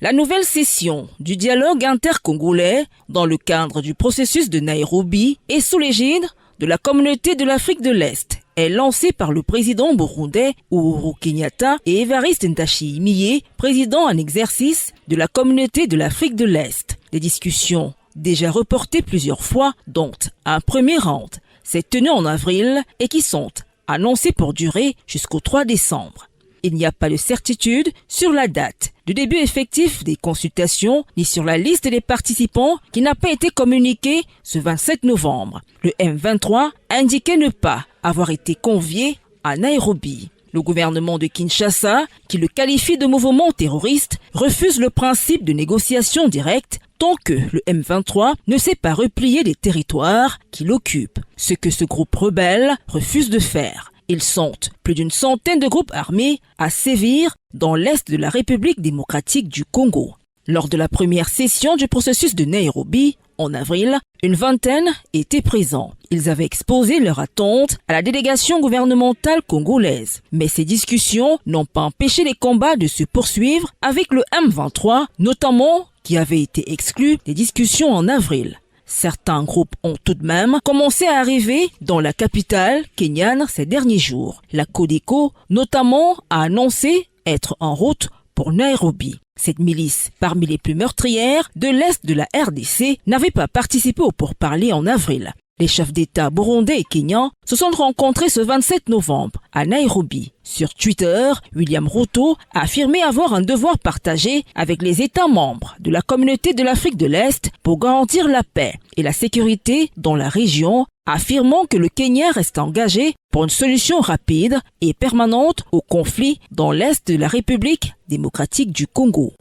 La nouvelle session du dialogue intercongolais dans le cadre du processus de Nairobi et sous l'égide de la communauté de l'Afrique de l'Est est lancée par le président burundais Uhuru Kenyatta et Évariste Ndayishimiye, président en exercice de la communauté de l'Afrique de l'Est. Des discussions déjà reportées plusieurs fois, dont un premier round s'est tenu en avril et qui sont annoncées pour durer jusqu'au 3 décembre. Il n'y a pas de certitude sur la date du début effectif des consultations ni sur la liste des participants qui n'a pas été communiquée ce 27 novembre. Le M23 indiquait ne pas avoir été convié à Nairobi. Le gouvernement de Kinshasa, qui le qualifie de mouvement terroriste, refuse le principe de négociation directe tant que le M23 ne s'est pas replié des territoires qu'il occupe, ce que ce groupe rebelle refuse de faire. Ils sont plus d'une centaine de groupes armés à sévir dans l'est de la République démocratique du Congo. Lors de la première session du processus de Nairobi, en avril, une vingtaine étaient présents. Ils avaient exposé leurs attentes à la délégation gouvernementale congolaise. Mais ces discussions n'ont pas empêché les combats de se poursuivre avec le M23, notamment qui avait été exclu des discussions en avril. Certains groupes ont tout de même commencé à arriver dans la capitale kenyane ces derniers jours. La Codeco, notamment, a annoncé être en route pour Nairobi. Cette milice, parmi les plus meurtrières de l'Est de la RDC, n'avait pas participé aux pourparlers en avril. Les chefs d'État burundais et kenyans se sont rencontrés ce 27 novembre à Nairobi. Sur Twitter, William Ruto a affirmé avoir un devoir partagé avec les États membres de la communauté de l'Afrique de l'Est pour garantir la paix et la sécurité dans la région, affirmant que le Kenya reste engagé pour une solution rapide et permanente au conflit dans l'Est de la République démocratique du Congo.